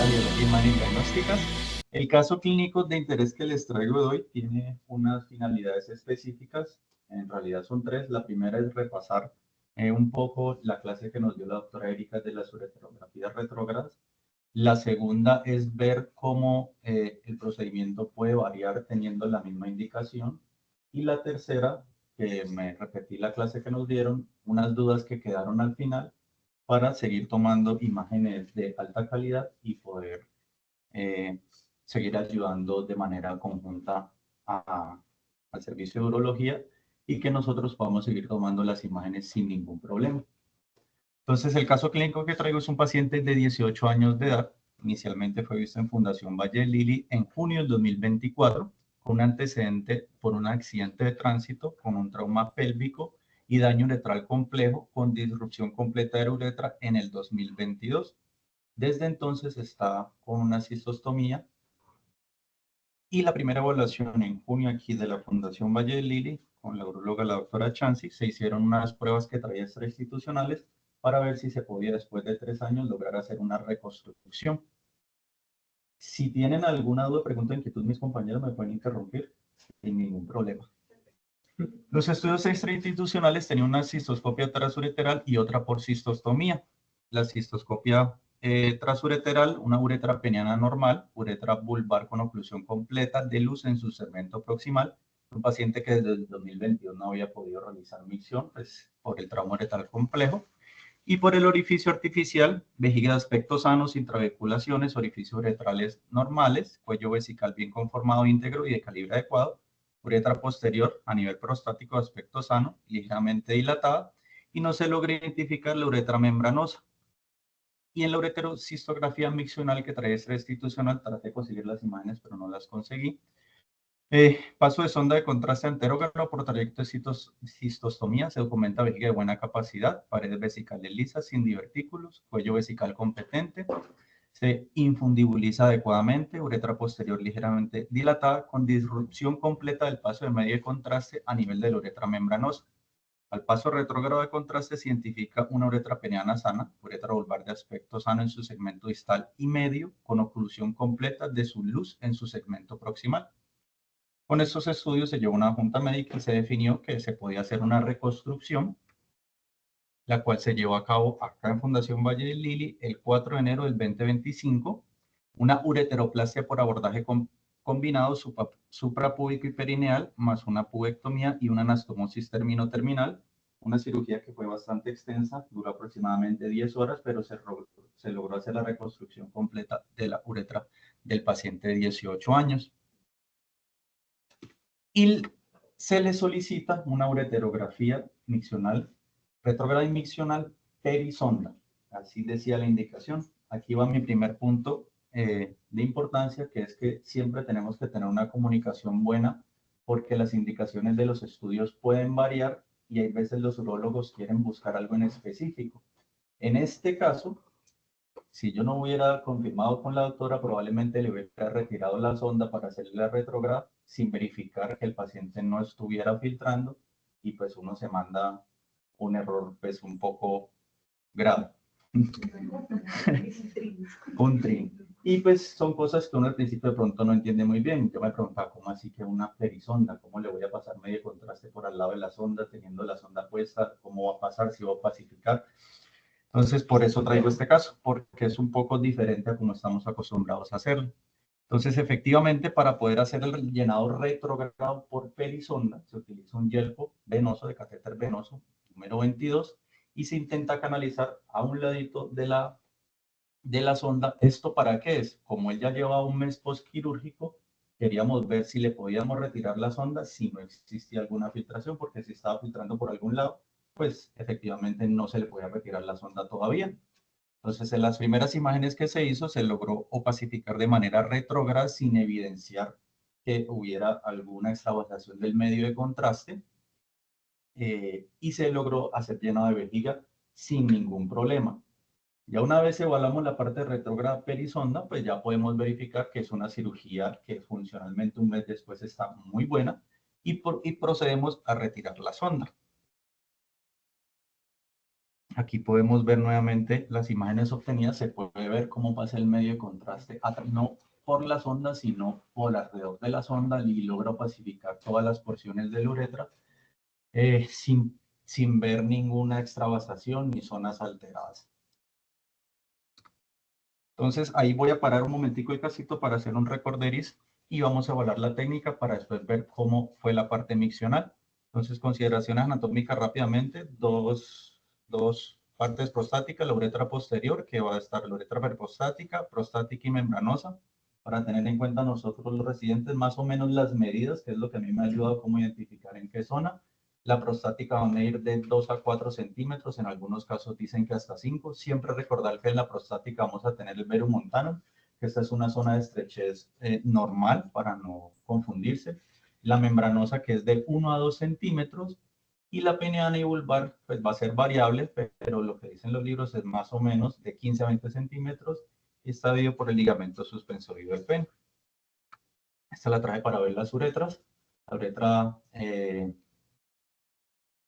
radiología y imagen diagnósticas. El caso clínico de interés que les traigo hoy tiene unas finalidades específicas. En realidad son tres. La primera es repasar un poco la clase que nos dio la doctora Erika de las ureterografías retrógradas. La segunda es ver cómo el procedimiento puede variar teniendo la misma indicación. Y la tercera, que me repetí la clase que nos dieron, unas dudas que quedaron al final para seguir tomando imágenes de alta calidad y poder seguir ayudando de manera conjunta al servicio de urología y que nosotros podamos seguir tomando las imágenes sin ningún problema. Entonces, el caso clínico que traigo es un paciente de 18 años de edad. Inicialmente fue visto en Fundación Valle del Lili en junio del 2024, con un antecedente por un accidente de tránsito, con un trauma pélvico y daño uretral complejo, con disrupción completa de la uretra en el 2022. Desde entonces está con una cistostomía y la primera evaluación en junio aquí de la Fundación Valle del Lili, con la uróloga la doctora Chansi, se hicieron unas pruebas que traía extrainstitucionales para ver si se podía después de 3 años lograr hacer una reconstrucción. Si tienen alguna duda, pregunta, inquietud, mis compañeros me pueden interrumpir sin ningún problema. Los estudios extrainstitucionales tenían una cistoscopia transureteral y otra por cistostomía. La cistoscopia transureteral, una uretra peniana normal, uretra vulvar con oclusión completa de luz en su segmento proximal. Un paciente que desde el 2022 no había podido realizar micción, pues por el trauma uretral complejo. Y por el orificio artificial, vejiga de aspecto sano, sin trabeculaciones, orificios uretrales normales, cuello vesical bien conformado, íntegro y de calibre adecuado, uretra posterior a nivel prostático de aspecto sano, ligeramente dilatada, y no se logra identificar la uretra membranosa. Y en la ureterocistografía miccional que trae extrainstitucional, traté de conseguir las imágenes, pero no las conseguí. Paso de sonda de contraste anterógrado por trayecto de cistostomía, se documenta vejiga de buena capacidad, paredes vesicales lisas, sin divertículos, cuello vesical competente, se infundibuliza adecuadamente, uretra posterior ligeramente dilatada, con disrupción completa del paso de medio de contraste a nivel de la uretra membranosa. Al paso retrógrado de contraste se identifica una uretra peniana sana, uretra vulvar de aspecto sano en su segmento distal y medio, con oclusión completa de su luz en su segmento proximal. Con estos estudios se llevó una junta médica y se definió que se podía hacer una reconstrucción, la cual se llevó a cabo acá en Fundación Valle del Lili el 4 de enero del 2025, una ureteroplastia por abordaje combinado suprapúbico y perineal, más una pubectomía y una anastomosis terminal, una cirugía que fue bastante extensa, duró aproximadamente 10 horas, pero se logró hacer la reconstrucción completa de la uretra del paciente de 18 años. Y se le solicita una ureterografía miccional, retrógrada y miccional perisonda. Así decía la indicación. Aquí va mi primer punto de importancia, que es que siempre tenemos que tener una comunicación buena, porque las indicaciones de los estudios pueden variar y hay veces los urólogos quieren buscar algo en específico. En este caso, si yo no hubiera confirmado con la doctora, probablemente le hubiera retirado la sonda para hacerle la retrógrada sin verificar que el paciente no estuviera filtrando y pues uno se manda un error pues un poco grave. Un trin. Y pues son cosas que uno al principio de pronto no entiende muy bien. Yo me preguntaba, ¿cómo así que una perisonda? ¿Cómo le voy a pasar medio contraste por al lado de la sonda teniendo la sonda puesta? ¿Cómo va a pasar? ¿Si va a pacificar? Entonces, por eso traigo este caso, porque es un poco diferente a como estamos acostumbrados a hacerlo. Entonces, efectivamente, para poder hacer el llenado retrogrado por perisonda, se utiliza un yelpo venoso de catéter venoso número 22 y se intenta canalizar a un ladito de la sonda. ¿Esto para qué es? Como él ya lleva un mes postquirúrgico, queríamos ver si le podíamos retirar la sonda, si no existía alguna filtración, porque si estaba filtrando por algún lado, pues efectivamente no se le podía retirar la sonda todavía. Entonces, en las primeras imágenes que se hizo, se logró opacificar de manera retrógrada sin evidenciar que hubiera alguna extravasación del medio de contraste y se logró hacer llenado de vejiga sin ningún problema. Ya una vez evaluamos la parte retrógrada perisonda, pues ya podemos verificar que es una cirugía que funcionalmente un mes después está muy buena y procedemos a retirar la sonda. Aquí podemos ver nuevamente las imágenes obtenidas. Se puede ver cómo pasa el medio de contraste, no por la sonda, sino por alrededor de la sonda, y logra pacificar todas las porciones de la uretra sin ver ninguna extravasación ni zonas alteradas. Entonces, ahí voy a parar un momentico el casito para hacer un recorderis y vamos a evaluar la técnica para después ver cómo fue la parte miccional. Entonces, consideraciones anatómicas rápidamente. Dos partes prostáticas, la uretra posterior, que va a estar la uretra perprostática, prostática y membranosa, para tener en cuenta nosotros los residentes más o menos las medidas, que es lo que a mí me ha ayudado como identificar en qué zona. La prostática va a medir de 2 a 4 centímetros, en algunos casos dicen que hasta 5. Siempre recordar que en la prostática vamos a tener el verum montanum, que esta es una zona de estrechez normal para no confundirse. La membranosa, que es de 1 a 2 centímetros, y la peneana y vulvar pues va a ser variable, pero lo que dicen los libros es más o menos de 15 a 20 centímetros, y está dividido por el ligamento suspensorio del pene. Esta la traje para ver las uretras. La uretra,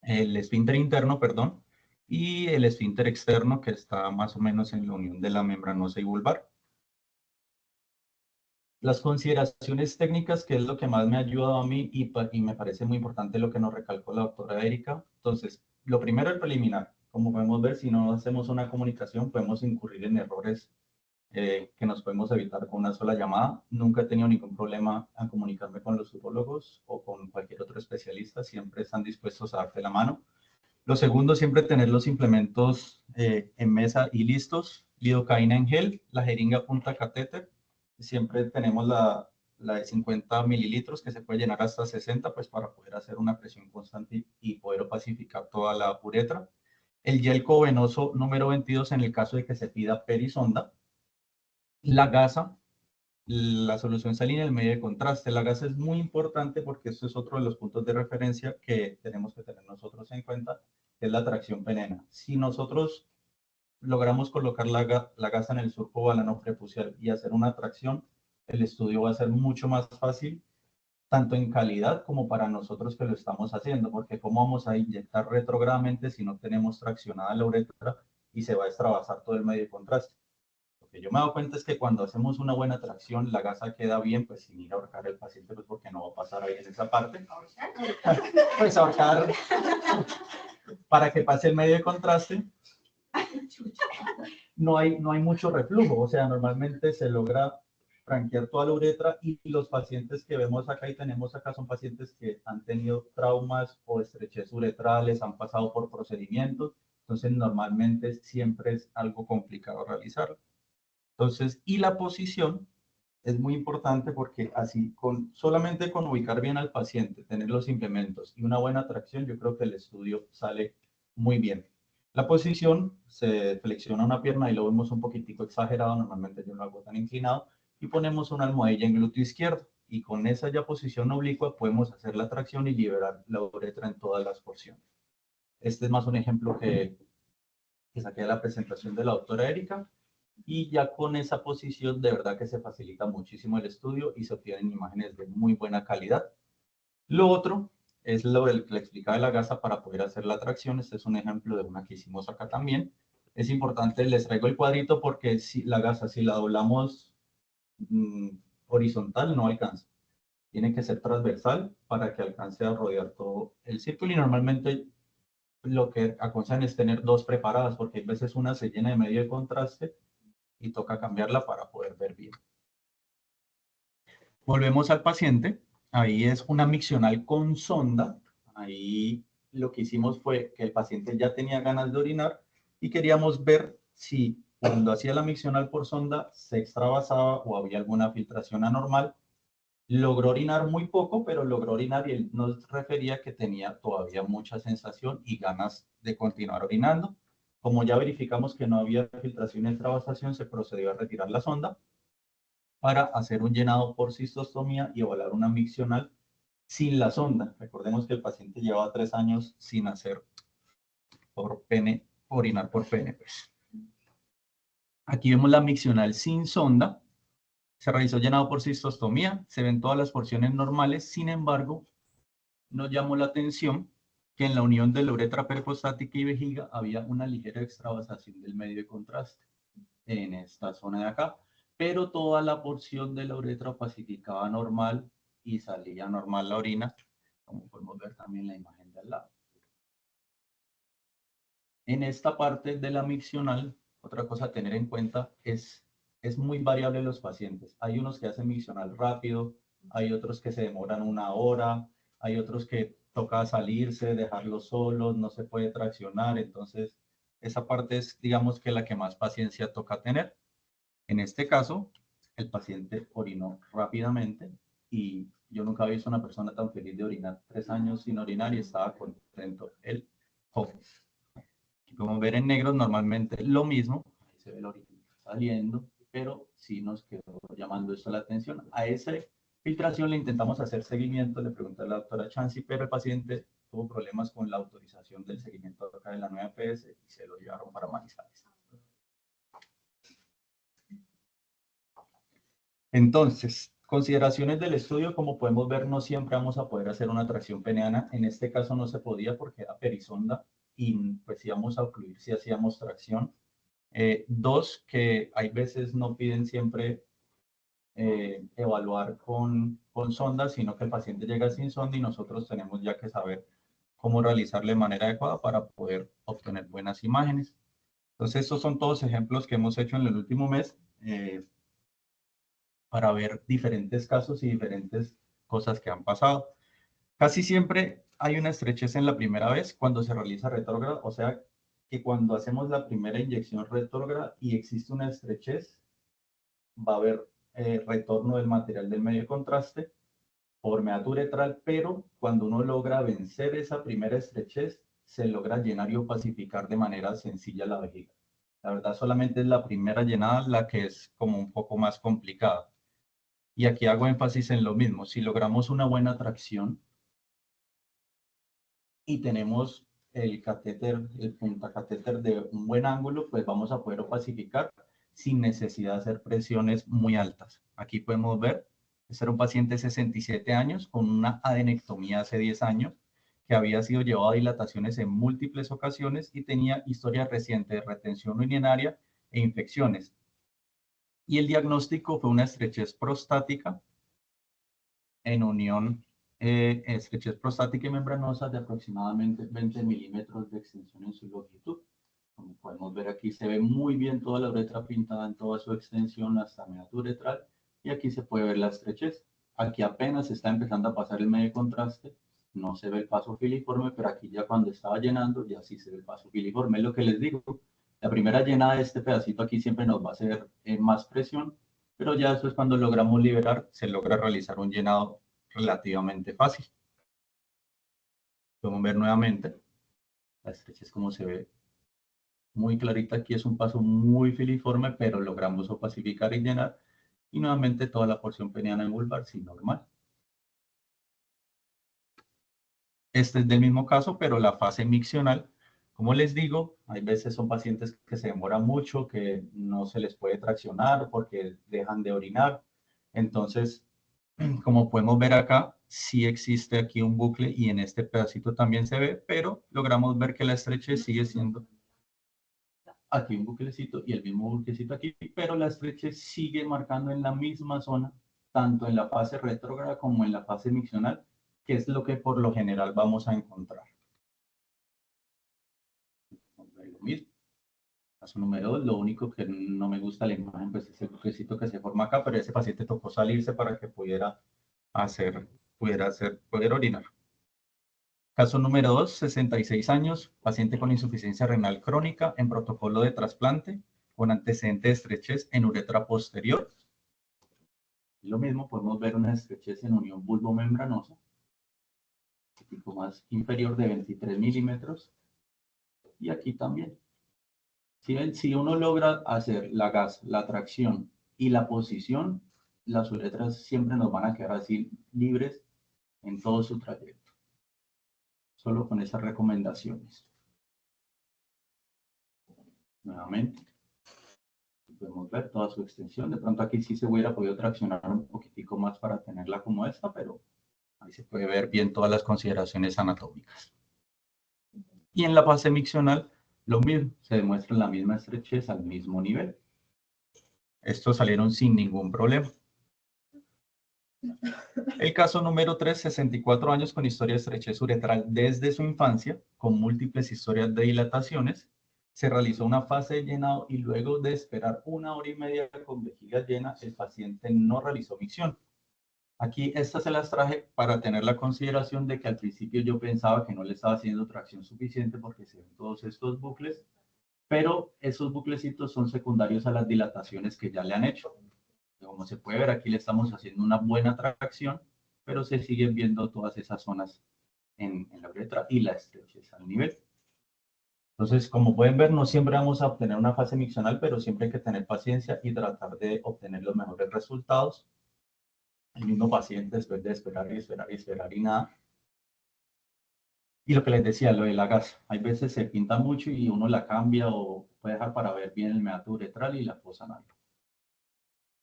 el esfínter interno, perdón, y el esfínter externo, que está más o menos en la unión de la membranosa y vulvar. Las consideraciones técnicas, que es lo que más me ha ayudado a mí y me parece muy importante lo que nos recalcó la doctora Erika. Entonces, lo primero, el preliminar. Como podemos ver, si no hacemos una comunicación, podemos incurrir en errores que nos podemos evitar con una sola llamada. Nunca he tenido ningún problema al comunicarme con los urólogos o con cualquier otro especialista. Siempre están dispuestos a darte la mano. Lo segundo, siempre tener los implementos en mesa y listos. Lidocaína en gel, la jeringa punta catéter. Siempre tenemos la de 50 mililitros, que se puede llenar hasta 60, pues para poder hacer una presión constante y poder pacificar toda la uretra. El yelco venoso número 22 en el caso de que se pida perisonda. La gasa, la solución salina, el medio de contraste. La gasa es muy importante porque esto es otro de los puntos de referencia que tenemos que tener nosotros en cuenta, que es la tracción penena. Si nosotros logramos colocar la gasa en el surco balano prepucial y hacer una tracción, el estudio va a ser mucho más fácil, tanto en calidad como para nosotros que lo estamos haciendo, porque cómo vamos a inyectar retrogradamente si no tenemos traccionada la uretra y se va a extravasar todo el medio de contraste. Lo que yo me he dado cuenta es que cuando hacemos una buena tracción, la gasa queda bien, pues sin ir a ahorcar al paciente, pues porque no va a pasar ahí en esa parte. Pues ahorcar para que pase el medio de contraste. No hay mucho reflujo, o sea, normalmente se logra franquear toda la uretra, y los pacientes que vemos acá y tenemos acá son pacientes que han tenido traumas o estrechez uretrales, han pasado por procedimientos, entonces normalmente siempre es algo complicado realizarlo. Entonces, y la posición es muy importante porque así, solamente con ubicar bien al paciente, tener los implementos y una buena tracción, yo creo que el estudio sale muy bien. La posición, se flexiona una pierna y lo vemos un poquitico exagerado, normalmente yo no lo hago tan inclinado, y ponemos una almohadilla en glúteo izquierdo, y con esa ya posición oblicua podemos hacer la tracción y liberar la uretra en todas las porciones. Este es más un ejemplo que saqué de la presentación de la doctora Erika, y ya con esa posición de verdad que se facilita muchísimo el estudio y se obtienen imágenes de muy buena calidad. Lo otro es lo que le explicaba de la gasa para poder hacer la tracción. Este es un ejemplo de una que hicimos acá también. Es importante, les traigo el cuadrito porque si la gasa, si la doblamos horizontal, no alcanza. Tiene que ser transversal para que alcance a rodear todo el círculo, y normalmente lo que aconsejan es tener dos preparadas, porque a veces una se llena de medio de contraste y toca cambiarla para poder ver bien. Volvemos al paciente. Ahí es una miccional con sonda. Ahí lo que hicimos fue que el paciente ya tenía ganas de orinar y queríamos ver si cuando hacía la miccional por sonda se extravasaba o había alguna filtración anormal. Logró orinar muy poco, pero logró orinar, y él nos refería que tenía todavía mucha sensación y ganas de continuar orinando. Como ya verificamos que no había filtración y extravasación, se procedió a retirar la sonda para hacer un llenado por cistostomía y evaluar una miccional sin la sonda. Recordemos que el paciente llevaba 3 años sin hacer por pene, orinar por pene, pues. Aquí vemos la miccional sin sonda. Se realizó llenado por cistostomía, se ven todas las porciones normales. Sin embargo, nos llamó la atención que en la unión de la uretra pericostática y vejiga había una ligera extravasación del medio de contraste en esta zona de acá, pero toda la porción de la uretra pacificaba normal y salía normal la orina, como podemos ver también en la imagen de al lado. En esta parte de la miccional, otra cosa a tener en cuenta es muy variable los pacientes. Hay unos que hacen miccional rápido, hay otros que se demoran 1 hora, hay otros que toca salirse, dejarlos solos, no se puede traccionar. Entonces, esa parte es, digamos, que la que más paciencia toca tener. En este caso, el paciente orinó rápidamente y yo nunca había visto una persona tan feliz de orinar 3 años sin orinar y estaba contento. El joven. Como ver en negros, normalmente lo mismo, ahí se ve el origen saliendo, pero sí nos quedó llamando esto la atención. A esa filtración le intentamos hacer seguimiento, le pregunté a la doctora Chancy, pero el paciente tuvo problemas con la autorización del seguimiento acá de la nueva PS y se lo llevaron para Manizales. Entonces, consideraciones del estudio, como podemos ver, no siempre vamos a poder hacer una tracción peneana. En este caso no se podía porque era perisonda y pues íbamos a ocluir si hacíamos tracción. Dos, que hay veces no piden siempre evaluar con sonda, sino que el paciente llega sin sonda y nosotros tenemos ya que saber cómo realizarle de manera adecuada para poder obtener buenas imágenes. Entonces, estos son todos ejemplos que hemos hecho en el último mes para ver diferentes casos y diferentes cosas que han pasado. Casi siempre hay una estrechez en la primera vez cuando se realiza retrógrada, o sea que cuando hacemos la primera inyección retrógrada y existe una estrechez, va a haber retorno del material del medio de contraste por meato uretral, pero cuando uno logra vencer esa primera estrechez, se logra llenar y opacificar de manera sencilla la vejiga. La verdad, solamente es la primera llenada la que es como un poco más complicada. Y aquí hago énfasis en lo mismo. Si logramos una buena tracción y tenemos el catéter, el puntacatéter de un buen ángulo, pues vamos a poder opacificar sin necesidad de hacer presiones muy altas. Aquí podemos ver, este era un paciente de 67 años con una adenectomía hace 10 años, que había sido llevado a dilataciones en múltiples ocasiones y tenía historia reciente de retención urinaria e infecciones. Y el diagnóstico fue una estrechez prostática en unión, estrechez prostática y membranosa de aproximadamente 20 milímetros de extensión en su longitud. Como podemos ver aquí, se ve muy bien toda la uretra pintada en toda su extensión hasta meato uretral, y aquí se puede ver la estrechez. Aquí apenas está empezando a pasar el medio de contraste, no se ve el paso filiforme, pero aquí ya cuando estaba llenando, ya sí se ve el paso filiforme. Es lo que les digo, la primera llenada de este pedacito aquí siempre nos va a hacer más presión, pero ya después cuando logramos liberar, se logra realizar un llenado relativamente fácil. Podemos ver nuevamente la estrechez como se ve muy clarita. Aquí es un paso muy filiforme, pero logramos opacificar y llenar. Y nuevamente toda la porción peniana y vulvar, sí, normal. Este es del mismo caso, pero la fase miccional, como les digo, hay veces son pacientes que se demoran mucho, que no se les puede traccionar porque dejan de orinar. Entonces, como podemos ver acá, sí existe aquí un bucle y en este pedacito también se ve, pero logramos ver que la estrechez sigue siendo aquí un buclecito y el mismo buclecito aquí, pero la estrechez sigue marcando en la misma zona, tanto en la fase retrógrada como en la fase miccional, que es lo que por lo general vamos a encontrar. Lo mismo. Caso número 2, lo único que no me gusta la imagen pues es el buclecito que se forma acá, pero ese paciente tocó salirse para que pudiera orinar. Caso número 2, 66 años, paciente con insuficiencia renal crónica en protocolo de trasplante con antecedente de estrechez en uretra posterior. Lo mismo, podemos ver una estrechez en unión bulbomembranosa, un poco más inferior de 23 milímetros, y aquí también. Si uno logra hacer la gas, la tracción y la posición, las uretras siempre nos van a quedar así libres en todo su trayecto. Solo con esas recomendaciones. Nuevamente, podemos ver toda su extensión. De pronto aquí sí se hubiera podido traccionar un poquitico más para tenerla como esta, pero ahí se puede ver bien todas las consideraciones anatómicas. Y en la fase miccional, lo mismo, se demuestra la misma estrechez al mismo nivel. Estos salieron sin ningún problema. El caso número 3, 64 años con historia de estrechez uretral desde su infancia, con múltiples historias de dilataciones. Se realizó una fase de llenado y luego de esperar 1 hora y media con vejiga llena, el paciente no realizó micción. Aquí estas se las traje para tener la consideración de que al principio yo pensaba que no le estaba haciendo tracción suficiente porque se ven todos estos bucles, pero esos buclecitos son secundarios a las dilataciones que ya le han hecho. Como se puede ver, aquí le estamos haciendo una buena tracción, pero se siguen viendo todas esas zonas en la uretra y la estrechez al nivel. Entonces, como pueden ver, no siempre vamos a obtener una fase miccional, pero siempre hay que tener paciencia y tratar de obtener los mejores resultados. El mismo paciente, después de esperar y esperar y esperar y nada. Y lo que les decía, lo de la gasa. Hay veces se pinta mucho y uno la cambia o puede dejar para ver bien el meato uretral y la fosa anal.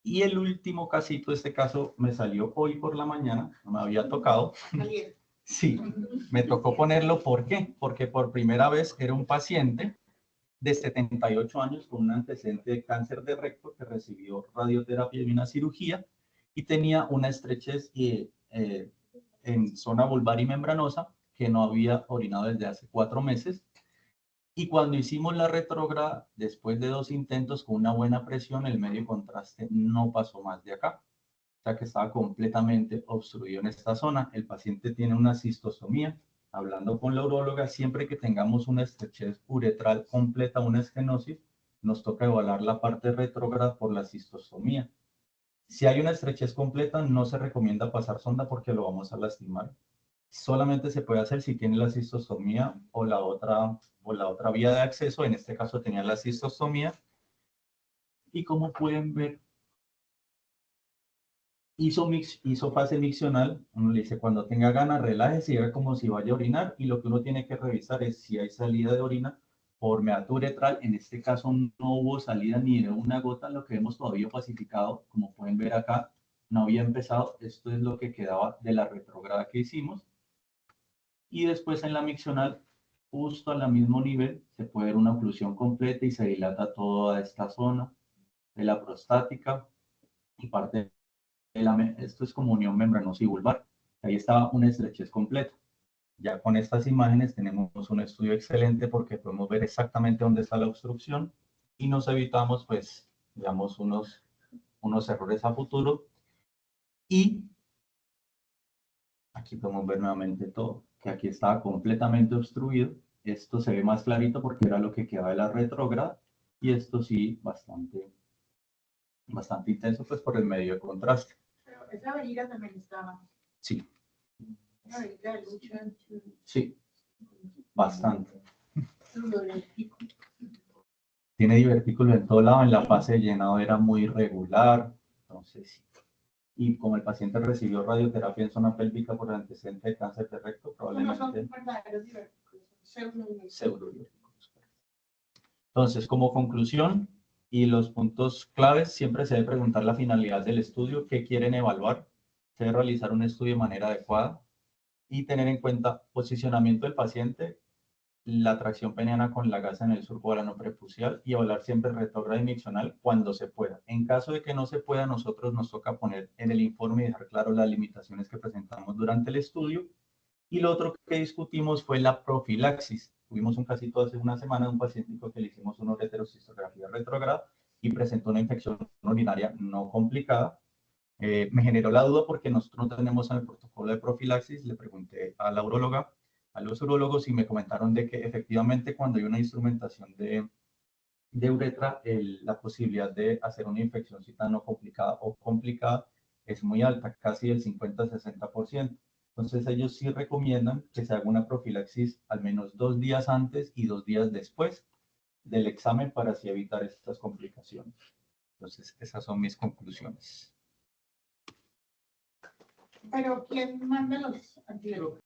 Y el último casito, este caso me salió hoy por la mañana, no me había tocado. Sí, me tocó ponerlo. ¿Por qué? Porque por primera vez era un paciente de 78 años con un antecedente de cáncer de recto que recibió radioterapia y una cirugía y tenía una estrechez en zona vulvar y membranosa que no había orinado desde hace 4 meses. Y cuando hicimos la retrógrada, después de 2 intentos con una buena presión, el medio contraste no pasó más de acá. O sea que estaba completamente obstruido en esta zona. El paciente tiene una cistostomía. Hablando con la uróloga, siempre que tengamos una estrechez uretral completa, una estenosis, nos toca evaluar la parte retrógrada por la cistostomía. Si hay una estrechez completa, no se recomienda pasar sonda porque lo vamos a lastimar. Solamente se puede hacer si tiene la cistostomía o la otra vía de acceso. En este caso tenía la cistostomía. Y como pueden ver, hizo fase miccional. Uno le dice, cuando tenga ganas, relájese y haga como si vaya a orinar. Y lo que uno tiene que revisar es si hay salida de orina por meato uretral. En este caso no hubo salida ni de una gota, lo que vemos todavía pacificado. Como pueden ver acá, no había empezado. Esto es lo que quedaba de la retrógrada que hicimos. Y después en la miccional, justo al mismo nivel, se puede ver una oclusión completa y se dilata toda esta zona de la prostática y parte de esto es como unión membranosa y vulvar. Ahí estaba una estrechez completa. Ya con estas imágenes tenemos un estudio excelente porque podemos ver exactamente dónde está la obstrucción y nos evitamos, pues, digamos, unos errores a futuro. Y aquí podemos ver nuevamente todo, que aquí estaba completamente obstruido. Esto se ve más clarito porque era lo que quedaba de la retrógrada y esto sí bastante intenso pues por el medio de contraste. Pero esa vejiga también estaba. Sí. Una vejiga de lucha. Sí, bastante. Tiene divertículos en todo lado, en la fase de llenado era muy irregular, entonces sí. Y como el paciente recibió radioterapia en zona pélvica por el antecedente de cáncer de recto, probablemente No son verdaderos divertículos, son pseudodivertículos. Entonces, como conclusión y los puntos claves, siempre se debe preguntar la finalidad del estudio, qué quieren evaluar, se debe realizar un estudio de manera adecuada y tener en cuenta posicionamiento del paciente, la tracción peniana con la gasa en el surco ano prepucial y evaluar siempre retrógrada y miccional cuando se pueda. En caso de que no se pueda, nosotros nos toca poner en el informe y dejar claro las limitaciones que presentamos durante el estudio. Y lo otro que discutimos fue la profilaxis. Tuvimos un casito hace una semana de un paciente que le hicimos una ureterocistografía retrógrada y presentó una infección urinaria no complicada. Me generó la duda porque nosotros no tenemos en el protocolo de profilaxis. Le pregunté a la uróloga, a los urólogos y me comentaron de que efectivamente cuando hay una instrumentación de uretra, la posibilidad de hacer una infeccióncita no complicada o complicada es muy alta, casi del 50-60%. Entonces ellos sí recomiendan que se haga una profilaxis al menos 2 días antes y 2 días después del examen para así evitar estas complicaciones. Entonces esas son mis conclusiones. Pero ¿quién manda los antibióticos?